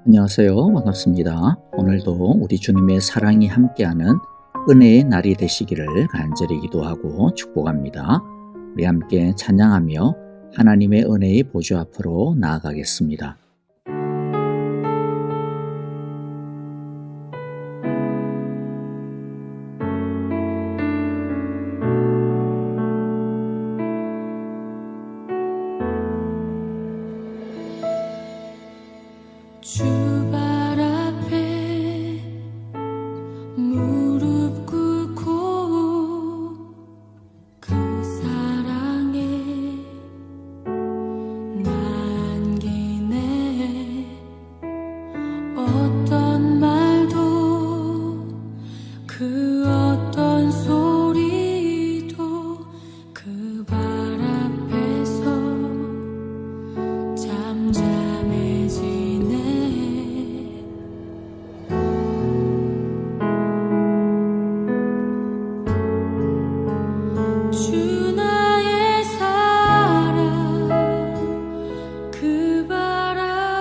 안녕하세요. 반갑습니다. 오늘도 우리 주님의 사랑이 함께하는 은혜의 날이 되시기를 간절히 기도하고 축복합니다. 우리 함께 찬양하며 하나님의 은혜의 보좌 앞으로 나아가겠습니다. 주 발 앞에 무릎 꿇고 그 사랑에 남기네. 어떤 말도 그 어떤 소리도 그 발 앞에서 잠잠해지네. 주 나의 사랑 그 발 앞에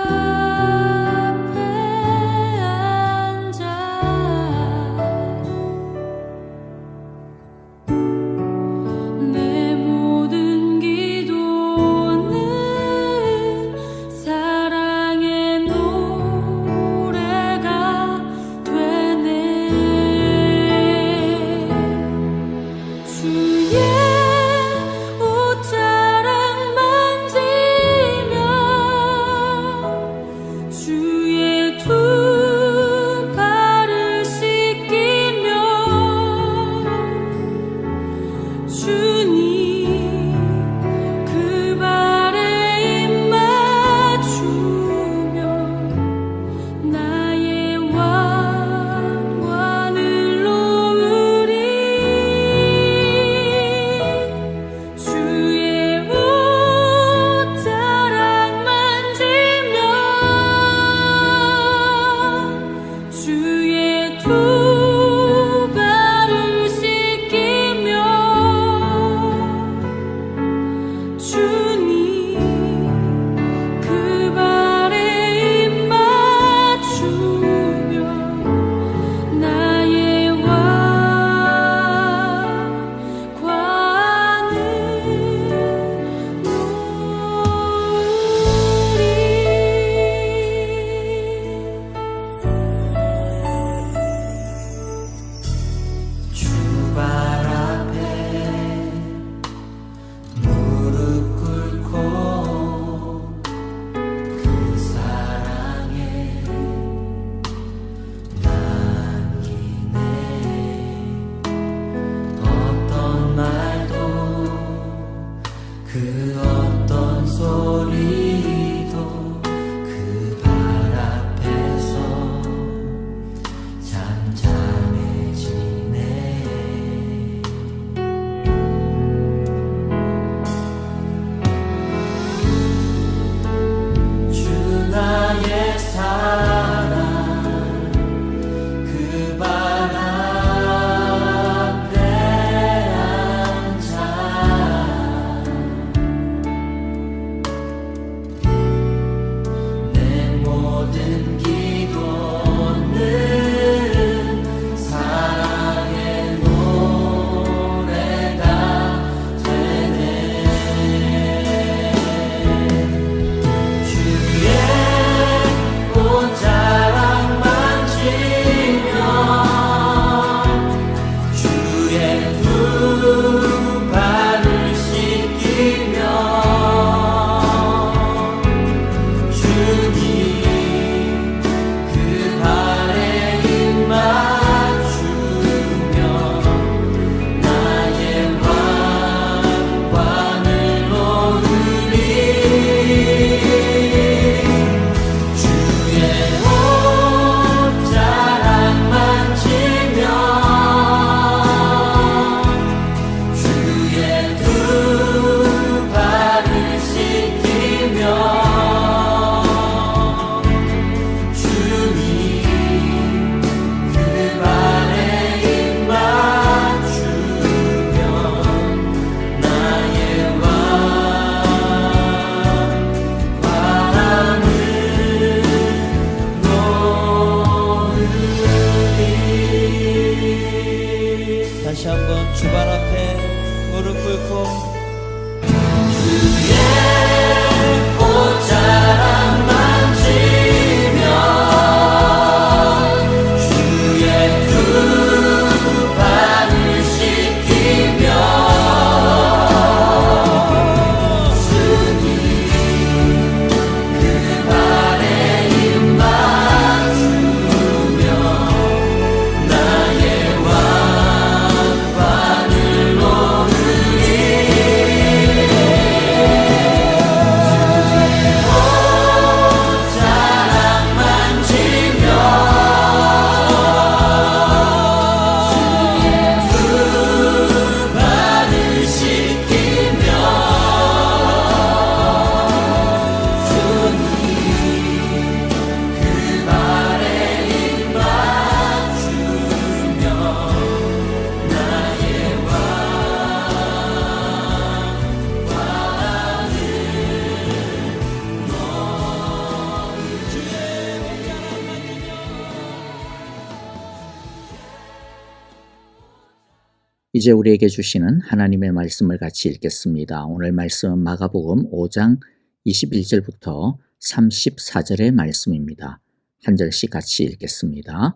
이제 우리에게 주시는 하나님의 말씀을 같이 읽겠습니다. 오늘 말씀은 마가복음 5장 21절부터 34절의 말씀입니다. 한 절씩 같이 읽겠습니다.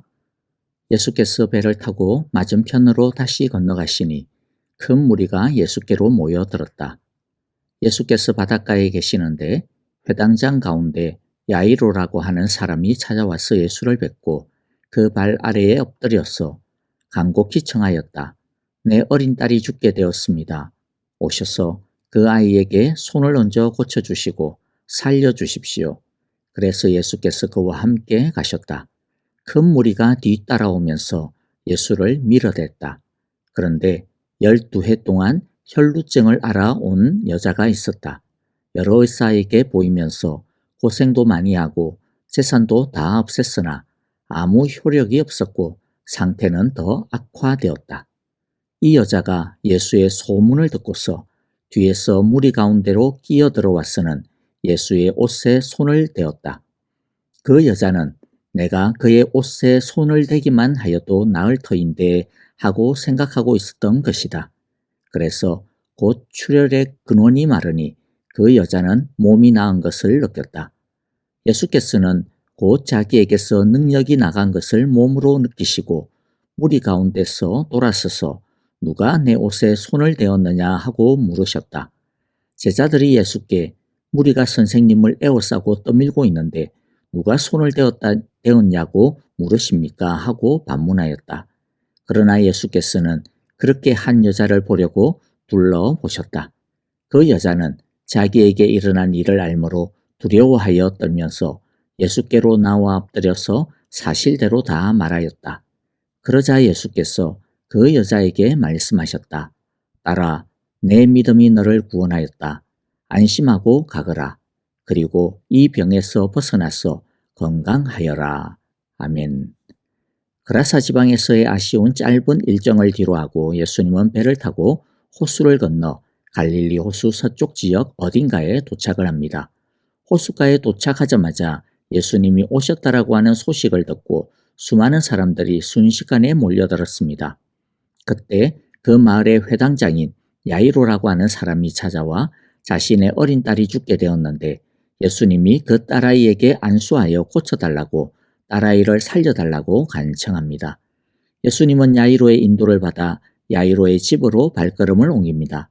예수께서 배를 타고 맞은편으로 다시 건너가시니 큰 무리가 예수께로 모여들었다. 예수께서 바닷가에 계시는데 회당장 가운데 야이로라고 하는 사람이 찾아와서 예수를 뵙고 그 발 아래에 엎드려서 간곡히 청하였다. 내 어린 딸이 죽게 되었습니다. 오셔서 그 아이에게 손을 얹어 고쳐주시고 살려주십시오. 그래서 예수께서 그와 함께 가셨다. 큰 무리가 뒤따라오면서 예수를 밀어댔다. 그런데 12해 동안 혈루증을 알아온 여자가 있었다. 여러 의사에게 보이면서 고생도 많이 하고 재산도 다 없앴으나 아무 효력이 없었고 상태는 더 악화되었다. 이 여자가 예수의 소문을 듣고서 뒤에서 무리 가운데로 끼어들어와서는 예수의 옷에 손을 대었다. 그 여자는 내가 그의 옷에 손을 대기만 하여도 나을 터인데 하고 생각하고 있었던 것이다. 그래서 곧 출혈의 근원이 마르니 그 여자는 몸이 나은 것을 느꼈다. 예수께서는 곧 자기에게서 능력이 나간 것을 몸으로 느끼시고 무리 가운데서 돌아서서 누가 내 옷에 손을 대었느냐 하고 물으셨다. 제자들이 예수께 무리가 선생님을 에워싸고 떠밀고 있는데 누가 손을 대었냐고 물으십니까 하고 반문하였다. 그러나 예수께서는 그렇게 한 여자를 보려고 둘러보셨다. 그 여자는 자기에게 일어난 일을 알므로 두려워하여 떨면서 예수께로 나와 엎드려서 사실대로 다 말하였다. 그러자 예수께서 그 여자에게 말씀하셨다. 딸아, 내 믿음이 너를 구원하였다. 안심하고 가거라. 그리고 이 병에서 벗어나서 건강하여라. 아멘. 그라사 지방에서의 아쉬운 짧은 일정을 뒤로하고 예수님은 배를 타고 호수를 건너 갈릴리 호수 서쪽 지역 어딘가에 도착을 합니다. 호숫가에 도착하자마자 예수님이 오셨다라고 하는 소식을 듣고 수많은 사람들이 순식간에 몰려들었습니다. 그때 그 마을의 회당장인 야이로라고 하는 사람이 찾아와 자신의 어린 딸이 죽게 되었는데 예수님이 그 딸아이에게 안수하여 고쳐달라고 딸아이를 살려달라고 간청합니다. 예수님은 야이로의 인도를 받아 야이로의 집으로 발걸음을 옮깁니다.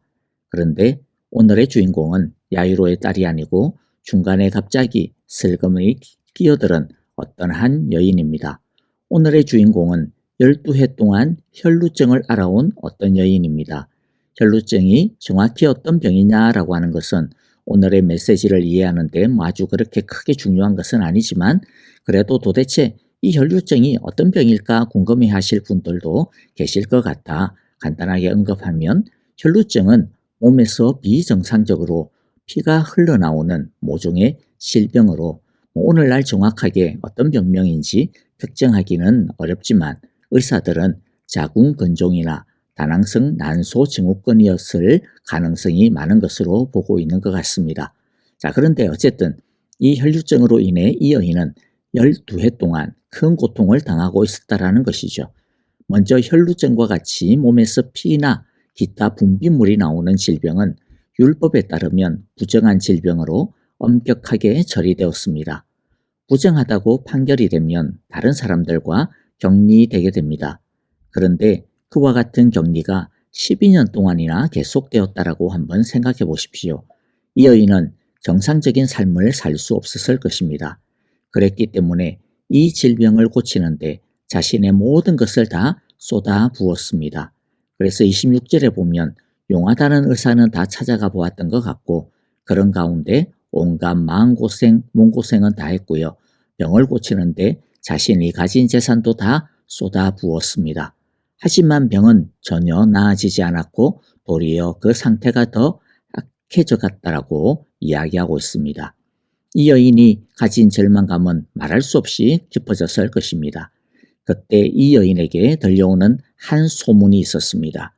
그런데 오늘의 주인공은 야이로의 딸이 아니고 중간에 갑자기 슬그머니 끼어들은 어떤 한 여인입니다. 오늘의 주인공은 12해 동안 혈루증을 알아온 어떤 여인입니다. 혈루증이 정확히 어떤 병이냐라고 하는 것은 오늘의 메시지를 이해하는 데 아주 그렇게 크게 중요한 것은 아니지만 그래도 도대체 이 혈루증이 어떤 병일까 궁금해 하실 분들도 계실 것 같아 간단하게 언급하면 혈루증은 몸에서 비정상적으로 피가 흘러나오는 모종의 질병으로 오늘날 정확하게 어떤 병명인지 특정하기는 어렵지만 의사들은 자궁근종이나 다낭성 난소 증후군이었을 가능성이 많은 것으로 보고 있는 것 같습니다. 자, 그런데 어쨌든 이 혈루증으로 인해 이 여인은 12해 동안 큰 고통을 당하고 있었다라는 것이죠. 먼저 혈루증과 같이 몸에서 피나 기타 분비물이 나오는 질병은 율법에 따르면 부정한 질병으로 엄격하게 처리되었습니다. 부정하다고 판결이 되면 다른 사람들과 격리되게 됩니다. 그런데 그와 같은 격리가 12년 동안이나 계속되었다라고 한번 생각해 보십시오. 이 여인은 정상적인 삶을 살 수 없었을 것입니다. 그랬기 때문에 이 질병을 고치는데 자신의 모든 것을 다 쏟아 부었습니다. 그래서 26절에 보면 용하다는 의사는 다 찾아가 보았던 것 같고 그런 가운데 온갖 마음고생, 몸고생은 다 했고요. 병을 고치는데 자신이 가진 재산도 다 쏟아 부었습니다. 하지만 병은 전혀 나아지지 않았고 도리어 그 상태가 더 악해져 갔다라고 이야기하고 있습니다. 이 여인이 가진 절망감은 말할 수 없이 깊어졌을 것입니다. 그때 이 여인에게 들려오는 한 소문이 있었습니다.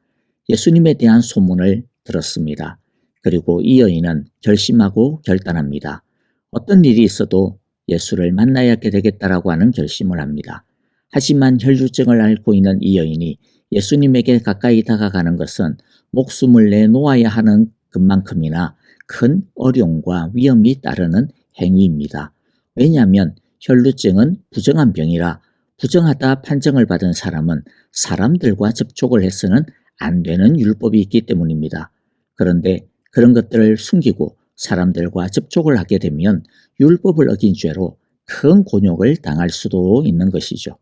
예수님에 대한 소문을 들었습니다. 그리고 이 여인은 결심하고 결단합니다. 어떤 일이 있어도 예수를 만나야 되겠다라고 하는 결심을 합니다. 하지만 혈루증을 앓고 있는 이 여인이 예수님에게 가까이 다가가는 것은 목숨을 내놓아야 하는 것만큼이나 큰 어려움과 위험이 따르는 행위입니다. 왜냐하면 혈루증은 부정한 병이라 부정하다 판정을 받은 사람은 사람들과 접촉을 해서는 안 되는 율법이 있기 때문입니다. 그런데 그런 것들을 숨기고 사람들과 접촉을 하게 되면 율법을 어긴 죄로 큰 곤욕을 당할 수도 있는 것이죠.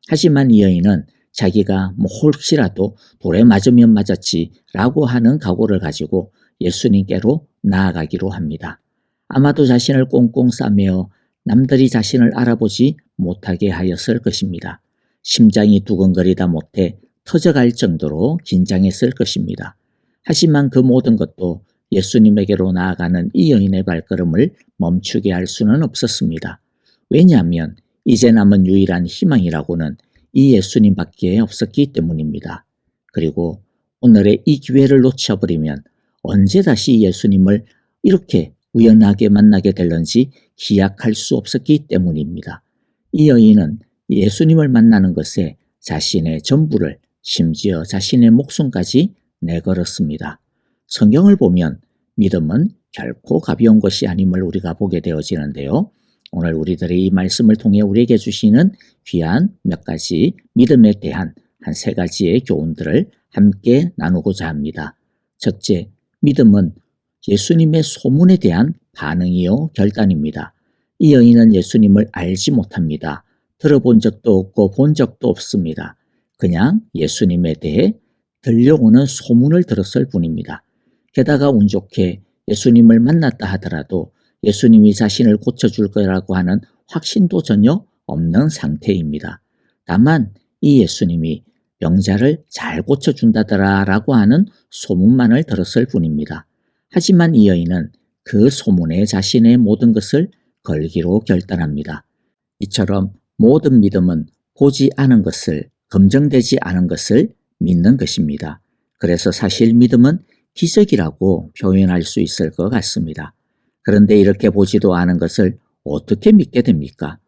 하지만 이 여인은 자기가 혹시라도 돌에 맞으면 맞았지 라고 하는 각오를 가지고 예수님께로 나아가기로 합니다. 아마도 자신을 꽁꽁 싸매어 남들이 자신을 알아보지 못하게 하였을 것입니다. 심장이 두근거리다 못해 터져갈 정도로 긴장했을 것입니다. 하지만 그 모든 것도 예수님에게로 나아가는 이 여인의 발걸음을 멈추게 할 수는 없었습니다. 왜냐하면 이제 남은 유일한 희망이라고는 이 예수님밖에 없었기 때문입니다. 그리고 오늘의 이 기회를 놓쳐버리면 언제 다시 예수님을 이렇게 우연하게 만나게 될런지 기약할 수 없었기 때문입니다. 이 여인은 예수님을 만나는 것에 자신의 전부를 심지어 자신의 목숨까지 내걸었습니다. 성경을 보면 믿음은 결코 가벼운 것이 아님을 우리가 보게 되어지는데요. 오늘 우리들의 이 말씀을 통해 우리에게 주시는 귀한 몇 가지 믿음에 대한 한 세 가지의 교훈들을 함께 나누고자 합니다. 첫째, 믿음은 예수님의 소문에 대한 반응이요 결단입니다. 이 여인은 예수님을 알지 못합니다. 들어본 적도 없고 본 적도 없습니다. 그냥 예수님에 대해 들려오는 소문을 들었을 뿐입니다. 게다가 운 좋게 예수님을 만났다 하더라도 예수님이 자신을 고쳐줄 거라고 하는 확신도 전혀 없는 상태입니다. 다만 이 예수님이 병자를 잘 고쳐준다더라 라고 하는 소문만을 들었을 뿐입니다. 하지만 이 여인은 그 소문에 자신의 모든 것을 걸기로 결단합니다. 이처럼 모든 믿음은 보지 않은 것을, 검증되지 않은 것을 믿는 것입니다. 그래서 사실 믿음은 기적이라고 표현할 수 있을 것 같습니다. 그런데 이렇게 보지도 않은 것을 어떻게 믿게 됩니까?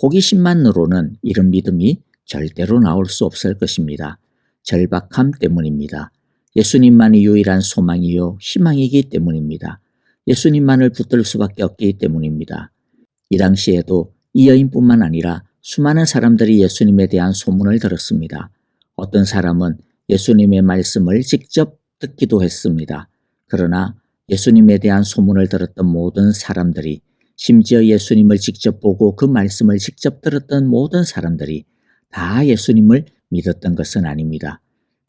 호기심만으로는 이런 믿음이 절대로 나올 수 없을 것입니다. 절박함 때문입니다. 예수님만이 유일한 소망이요 희망이기 때문입니다. 예수님만을 붙들 수밖에 없기 때문입니다. 이 당시에도 이 여인뿐만 아니라 수많은 사람들이 예수님에 대한 소문을 들었습니다. 어떤 사람은 예수님의 말씀을 직접 듣기도 했습니다. 그러나 예수님에 대한 소문을 들었던 모든 사람들이, 심지어 예수님을 직접 보고 그 말씀을 직접 들었던 모든 사람들이 다 예수님을 믿었던 것은 아닙니다.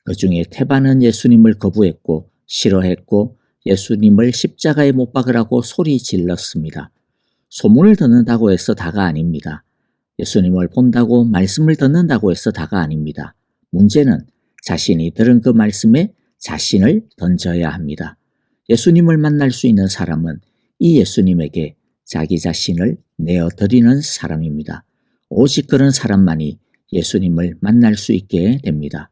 그 중에 태반은 예수님을 거부했고 싫어했고 예수님을 십자가에 못 박으라고 소리 질렀습니다. 소문을 듣는다고 해서 다가 아닙니다. 예수님을 본다고 말씀을 듣는다고 해서 다가 아닙니다. 문제는 자신이 들은 그 말씀에 자신을 던져야 합니다. 예수님을 만날 수 있는 사람은 이 예수님에게 자기 자신을 내어드리는 사람입니다. 오직 그런 사람만이 예수님을 만날 수 있게 됩니다.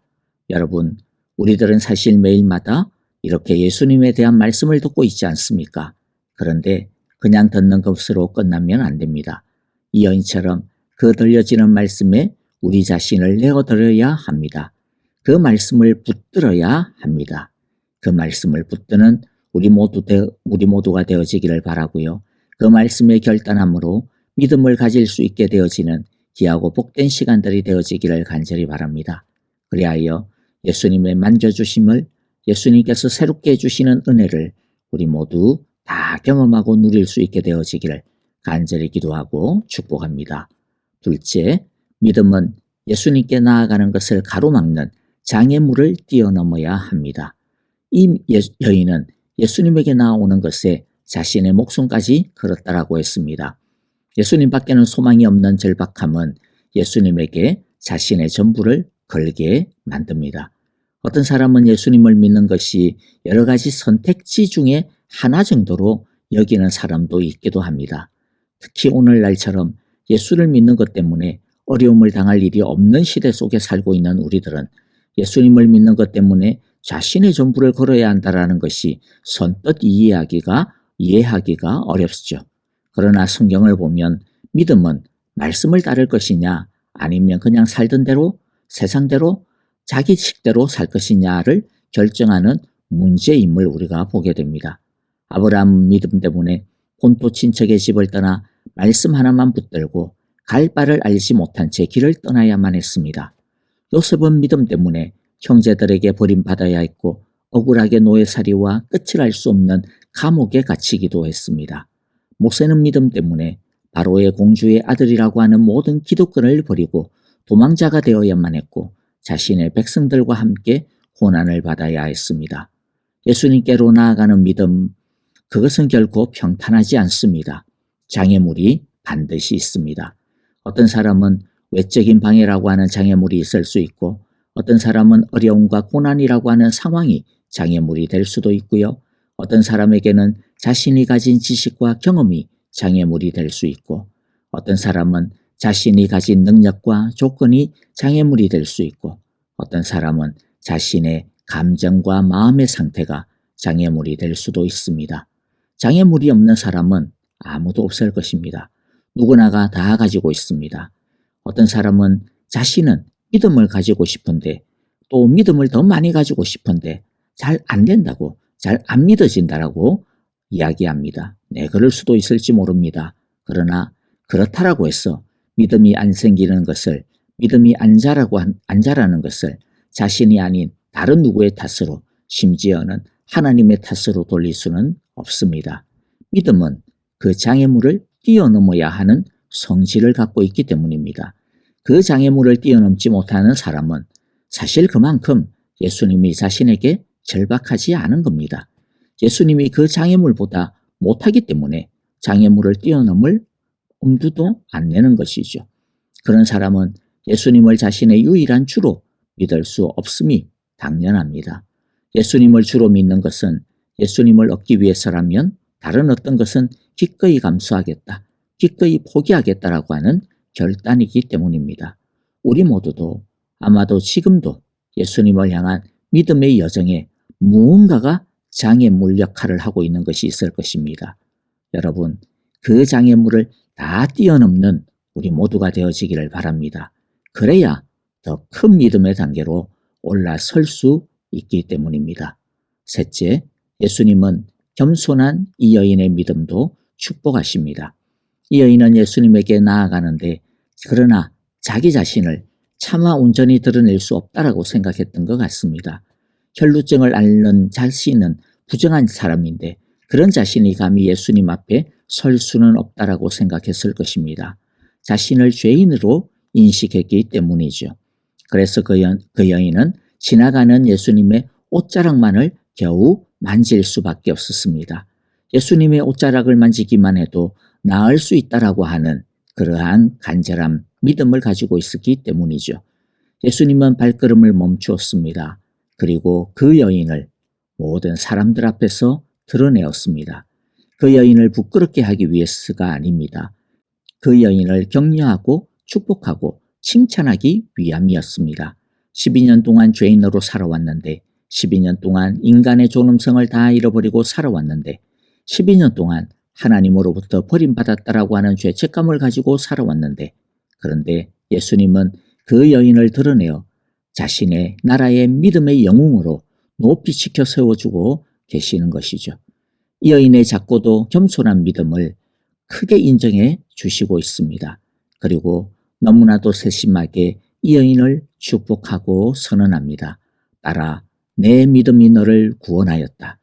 여러분, 우리들은 사실 매일마다 이렇게 예수님에 대한 말씀을 듣고 있지 않습니까? 그런데 그냥 듣는 것으로 끝나면 안 됩니다. 이 여인처럼 그 들려지는 말씀에 우리 자신을 내어드려야 합니다. 그 말씀을 붙들어야 합니다. 그 말씀을 붙드는 우리 모두가 되어지기를 바라고요. 그 말씀의 결단함으로 믿음을 가질 수 있게 되어지는 귀하고 복된 시간들이 되어지기를 간절히 바랍니다. 그리하여 예수님의 만져주심을, 예수님께서 새롭게 해주시는 은혜를 우리 모두 다 경험하고 누릴 수 있게 되어지기를 간절히 기도하고 축복합니다. 둘째, 믿음은 예수님께 나아가는 것을 가로막는 장애물을 뛰어넘어야 합니다. 이 여인은 예수님에게 나아오는 것에 자신의 목숨까지 걸었다라고 했습니다. 예수님 밖에는 소망이 없는 절박함은 예수님에게 자신의 전부를 걸게 만듭니다. 어떤 사람은 예수님을 믿는 것이 여러 가지 선택지 중에 하나 정도로 여기는 사람도 있기도 합니다. 특히 오늘날처럼 예수를 믿는 것 때문에 어려움을 당할 일이 없는 시대 속에 살고 있는 우리들은 예수님을 믿는 것 때문에 자신의 전부를 걸어야 한다는 것이 선뜻 이해하기가 어렵죠. 그러나 성경을 보면 믿음은 말씀을 따를 것이냐 아니면 그냥 살던 대로 세상대로 자기 식대로 살 것이냐를 결정하는 문제임을 우리가 보게 됩니다. 아브라함 믿음 때문에 본토 친척의 집을 떠나 말씀 하나만 붙들고 갈 바를 알지 못한 채 길을 떠나야만 했습니다. 요셉은 믿음 때문에 형제들에게 버림받아야 했고 억울하게 노예살이와 끝을 알 수 없는 감옥에 갇히기도 했습니다. 모세는 믿음 때문에 바로의 공주의 아들이라고 하는 모든 기득권을 버리고 도망자가 되어야만 했고 자신의 백성들과 함께 고난을 받아야 했습니다. 예수님께로 나아가는 믿음, 그것은 결코 평탄하지 않습니다. 장애물이 반드시 있습니다. 어떤 사람은 외적인 방해라고 하는 장애물이 있을 수 있고 어떤 사람은 어려움과 고난이라고 하는 상황이 장애물이 될 수도 있고요. 어떤 사람에게는 자신이 가진 지식과 경험이 장애물이 될 수 있고 어떤 사람은 자신이 가진 능력과 조건이 장애물이 될 수 있고 어떤 사람은 자신의 감정과 마음의 상태가 장애물이 될 수도 있습니다. 장애물이 없는 사람은 아무도 없을 것입니다. 누구나가 다 가지고 있습니다. 어떤 사람은 자신은 믿음을 가지고 싶은데 또 믿음을 더 많이 가지고 싶은데 잘 안 된다고, 잘 안 믿어진다라고 이야기합니다. 네, 그럴 수도 있을지 모릅니다. 그러나 그렇다라고 해서 믿음이 안 생기는 것을, 믿음이 안 자라는 것을 자신이 아닌 다른 누구의 탓으로, 심지어는 하나님의 탓으로 돌릴 수는 없습니다. 믿음은 그 장애물을 뛰어넘어야 하는 성질을 갖고 있기 때문입니다. 그 장애물을 뛰어넘지 못하는 사람은 사실 그만큼 예수님이 자신에게 절박하지 않은 겁니다. 예수님이 그 장애물보다 못하기 때문에 장애물을 뛰어넘을 엄두도 안 내는 것이죠. 그런 사람은 예수님을 자신의 유일한 주로 믿을 수 없음이 당연합니다. 예수님을 주로 믿는 것은 예수님을 얻기 위해서라면 다른 어떤 것은 기꺼이 감수하겠다, 기꺼이 포기하겠다라고 하는 결단이기 때문입니다. 우리 모두도 아마도 지금도 예수님을 향한 믿음의 여정에 무언가가 장애물 역할을 하고 있는 것이 있을 것입니다. 여러분, 그 장애물을 다 뛰어넘는 우리 모두가 되어지기를 바랍니다. 그래야 더 큰 믿음의 단계로 올라설 수 있기 때문입니다. 셋째, 예수님은 겸손한 이 여인의 믿음도 축복하십니다. 이 여인은 예수님에게 나아가는데 그러나 자기 자신을 차마 온전히 드러낼 수 없다라고 생각했던 것 같습니다. 혈루증을 앓는 자신은 부정한 사람인데 그런 자신이 감히 예수님 앞에 설 수는 없다라고 생각했을 것입니다. 자신을 죄인으로 인식했기 때문이죠. 그래서 그 여인은 지나가는 예수님의 옷자락만을 겨우 만질 수밖에 없었습니다. 예수님의 옷자락을 만지기만 해도 나을 수 있다라고 하는 그러한 간절한 믿음을 가지고 있었기 때문이죠. 예수님은 발걸음을 멈추었습니다. 그리고 그 여인을 모든 사람들 앞에서 드러내었습니다. 그 여인을 부끄럽게 하기 위해서가 아닙니다. 그 여인을 격려하고 축복하고 칭찬하기 위함이었습니다. 12년 동안 죄인으로 살아왔는데 12년 동안 인간의 존엄성을 다 잃어버리고 살아왔는데 12년 동안 하나님으로부터 버림받았다라고 하는 죄책감을 가지고 살아왔는데 그런데 예수님은 그 여인을 드러내어 자신의 나라의 믿음의 영웅으로 높이 지켜 세워주고 계시는 것이죠. 이 여인의 작고도 겸손한 믿음을 크게 인정해 주시고 있습니다. 그리고 너무나도 세심하게 이 여인을 축복하고 선언합니다. 딸아, 내 믿음이 너를 구원하였다.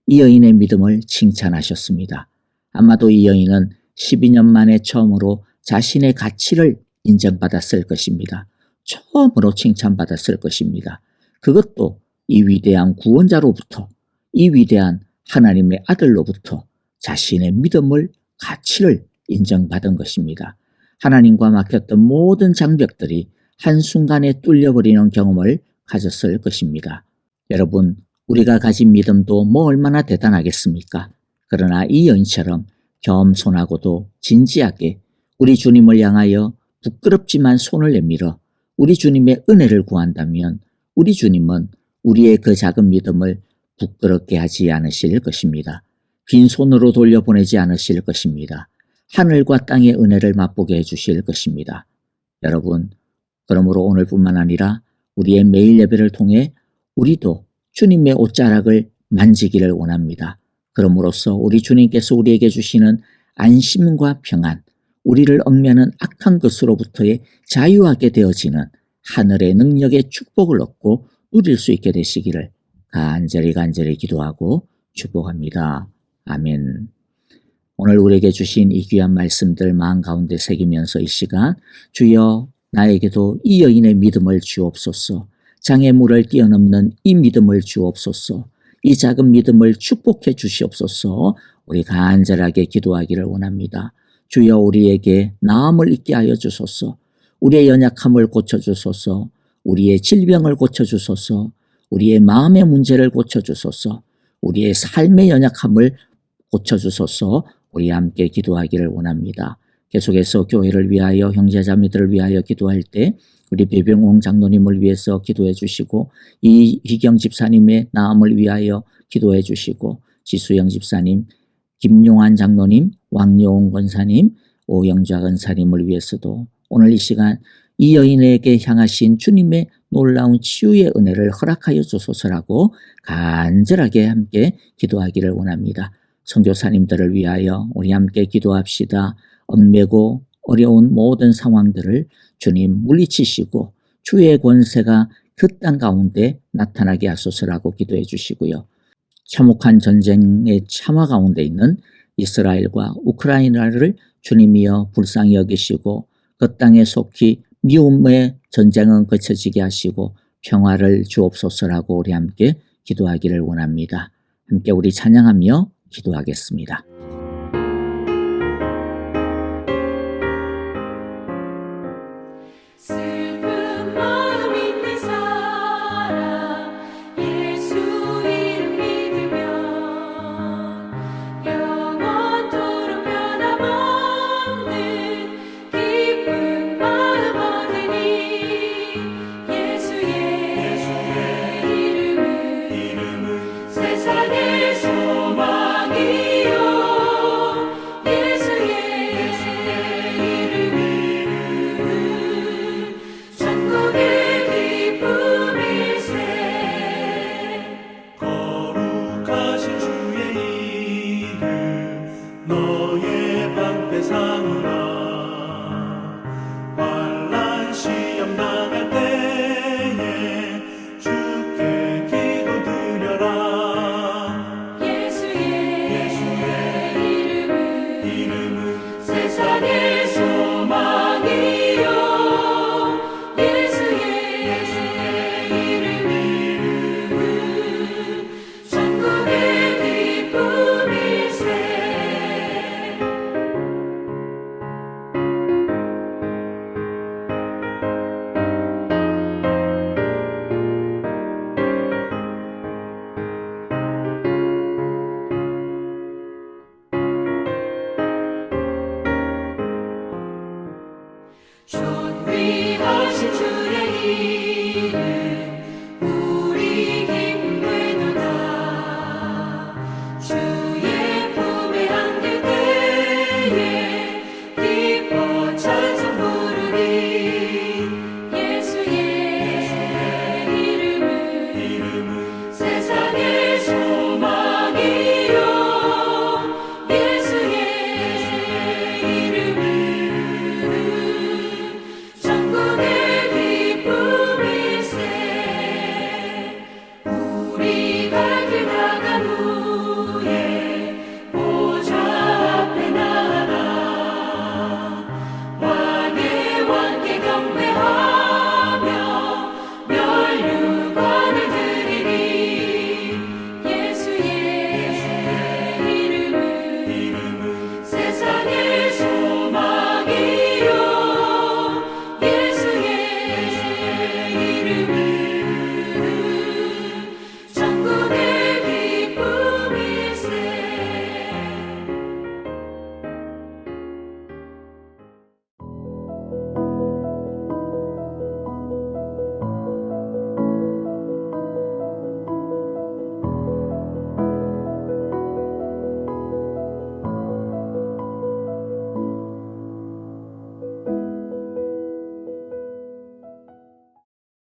이 여인의 믿음을 칭찬하셨습니다. 아마도 이 여인은 12년 만에 처음으로 자신의 가치를 인정받았을 것입니다. 처음으로 칭찬받았을 것입니다. 그것도 이 위대한 구원자로부터, 이 위대한 하나님의 아들로부터 자신의 믿음을, 가치를 인정받은 것입니다. 하나님과 막혔던 모든 장벽들이 한순간에 뚫려버리는 경험을 가졌을 것입니다. 여러분, 우리가 가진 믿음도 뭐 얼마나 대단하겠습니까? 그러나 이 여인처럼 겸손하고도 진지하게 우리 주님을 향하여 부끄럽지만 손을 내밀어 우리 주님의 은혜를 구한다면 우리 주님은 우리의 그 작은 믿음을 부끄럽게 하지 않으실 것입니다. 빈손으로 돌려보내지 않으실 것입니다. 하늘과 땅의 은혜를 맛보게 해주실 것입니다. 여러분, 그러므로 오늘뿐만 아니라 우리의 매일 예배를 통해 우리도 주님의 옷자락을 만지기를 원합니다. 그럼으로써 우리 주님께서 우리에게 주시는 안심과 평안, 우리를 얽매는 악한 것으로부터의 자유하게 되어지는 하늘의 능력의 축복을 얻고 누릴 수 있게 되시기를 간절히 기도하고 축복합니다. 아멘. 오늘 우리에게 주신 이 귀한 말씀들 마음 가운데 새기면서 이 시간 주여 나에게도 이 여인의 믿음을 주옵소서. 장애물을 뛰어넘는 이 믿음을 주옵소서. 이 작은 믿음을 축복해 주시옵소서. 우리 간절하게 기도하기를 원합니다. 주여 우리에게 나음을 있게 하여 주소서. 우리의 연약함을 고쳐주소서. 우리의 질병을 고쳐주소서. 우리의 마음의 문제를 고쳐주소서. 우리의 삶의 연약함을 고쳐주소서. 우리 함께 기도하기를 원합니다. 계속해서 교회를 위하여 형제자매들을 위하여 기도할 때 우리 배병홍 장로님을 위해서 기도해 주시고 이희경 집사님의 나음을 위하여 기도해 주시고 지수영 집사님, 김용환 장로님, 왕여홍 권사님, 오영자 권사님을 위해서도 오늘 이 시간 이 여인에게 향하신 주님의 놀라운 치유의 은혜를 허락하여 주소서라고 간절하게 함께 기도하기를 원합니다. 선교사님들을 위하여 우리 함께 기도합시다. 얽매고 어려운 모든 상황들을 주님 물리치시고 주의 권세가 그 땅 가운데 나타나게 하소서라고 기도해 주시고요. 참혹한 전쟁의 참화 가운데 있는 이스라엘과 우크라이나를 주님이여 불쌍히 여기시고 그 땅에 속히 미움의 전쟁은 그쳐지게 하시고 평화를 주옵소서라고 우리 함께 기도하기를 원합니다. 함께 우리 찬양하며 기도하겠습니다. 슬픈 마음 있는 사람 예수 이름 믿으면 영원토록 변함없는 기쁜 마음 얻으니 예수의 이름은 세상의 소망이요 예수의 이름은 천국의 기쁨일세. 거룩하신 주의 이름 너의 방패 삼으라. 환난 시험 당할 때에 주께 기도드려라. 예수의 이름은 세상의 소망이요 예수의 이름은 천국의 기쁨일세. 존귀하신 주의